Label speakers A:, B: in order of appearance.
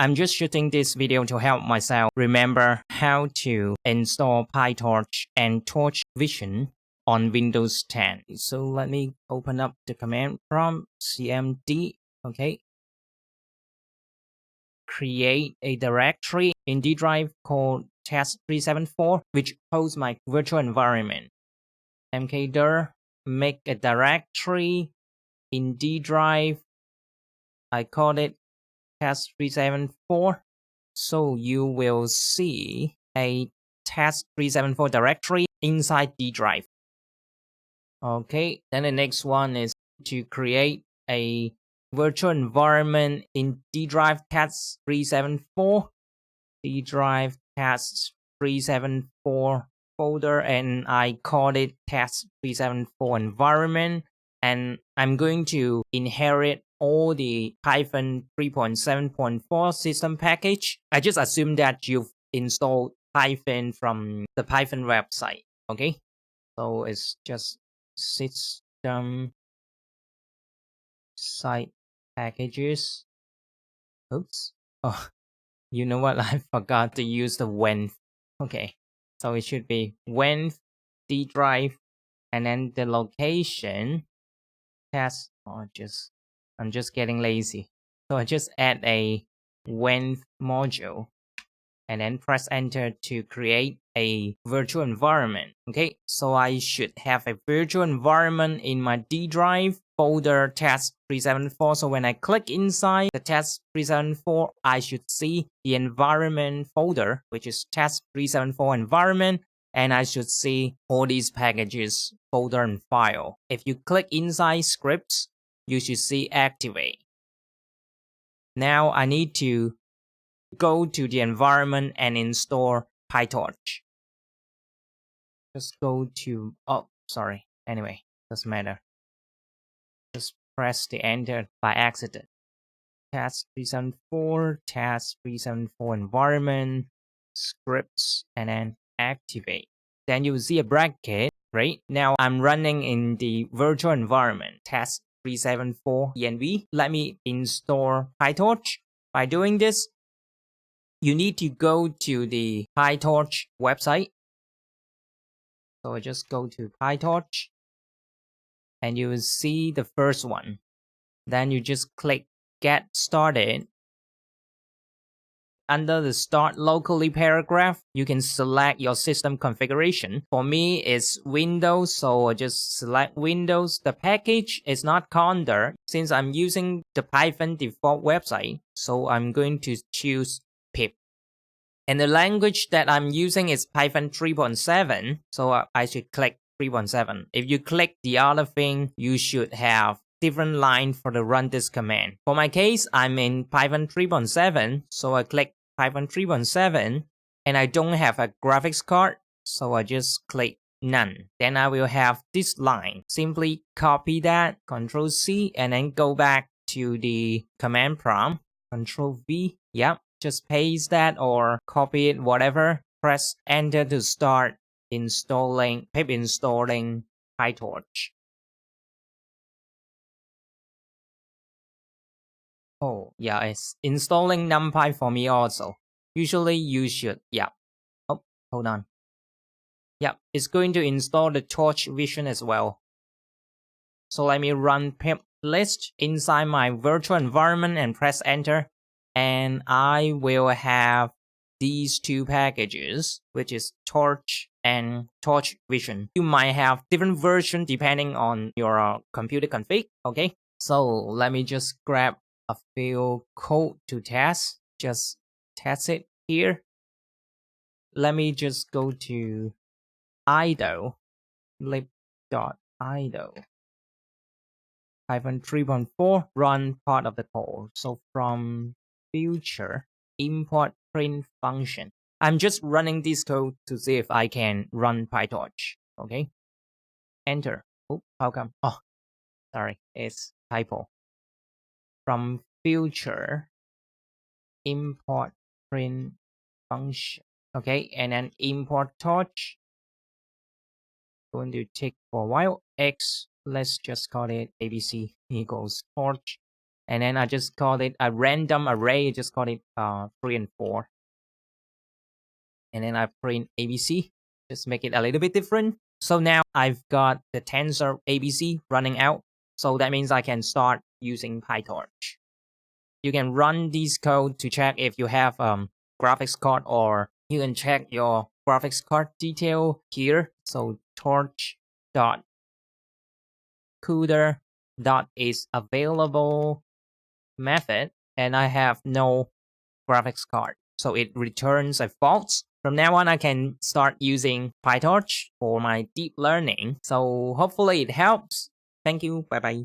A: I'm just shooting this video to help myself remember how to install Pytorch and torchvision on Windows 10. So let me open up the command prompt cmd. Okay. Create a directory in D drive called test374, which holds my virtual environment. mkdir, make a directory in D drive. I call it test374. So you will see a test374 directory inside D drive. Okay, then the next one is to create a virtual environment in D drive test374. D drive test374 folder, and I call it test374 environment. And I'm going to inherit all the Python 3.7.4 system package. I just assume that you've installed Python from the Python website. Okay, so it's just system site packages. Oops. Oh, you know what? I forgot to use the venv. Okay, so it should be venv D drive, and then the location test. I'm just getting lazy. So I just add a venv module and then press enter to create a virtual environment. Okay, so I should have a virtual environment in my D drive folder test374. So when I click inside the test374, I should see the environment folder, which is test374 environment, and I should see all these packages, folder and file. If you click inside scripts, you should see activate. Now I need to go to the environment and install Pytorch. Just go to, oh, sorry. Anyway, doesn't matter. Just press the enter by accident. Test374, test374 environment, scripts, and then activate. Then you will see a bracket, right? Now I'm running in the virtual environment, test374 venv. Let me install Pytorch. By doing this, you need to go to the Pytorch website. So I just go to Pytorch and you will see the first one. Then you just click get started. Under the start locally paragraph, you can select your system configuration. For me, it's Windows, so I just select Windows. The package is not Conda since I'm using the Python default website. So I'm going to choose pip. And the language that I'm using is Python 3.7, so I should click 3.7. If you click the other thing, you should have different line for the run this command. For my case, I'm in Python 3.7, so I click Python 3.7, and I don't have a graphics card, so I just click none. Then I will have this line. Simply copy that, Control C, and then go back to the command prompt, Control V. Yep. Just paste that or copy it, whatever. Press enter to start installing Pytorch. Oh, yeah, it's installing NumPy for me also. Usually you should, yeah. Oh, hold on. Yeah, it's going to install the torchvision as well. So let me run pip list inside my virtual environment and press enter. And I will have these two packages, which is Torch and torchvision. You might have different versions depending on your computer config. Okay, so let me just grab a few code to test. Just test it here. Let me just go to idle, lib.idle. Python 3.4 run part of the code. So from future import print function. I'm just running this code to see if I can run Pytorch. Okay. Enter. Oh, how come? Oh, sorry, it's typo. From future import print function. Okay, and then import torch. Going to take for a while. X, let's just call it ABC equals torch. And then I just call it a random array, just call it 3 and 4. And then I print ABC, just make it a little bit different. So now I've got the tensor ABC running out. So that means I can start using Pytorch. You can run this code to check if you have graphics card, or you can check your graphics card detail here. So torch.CUDA.is available method, and I have no graphics card. So it returns a false. From now on, I can start using Pytorch for my deep learning. So hopefully it helps. Thank you. Bye bye.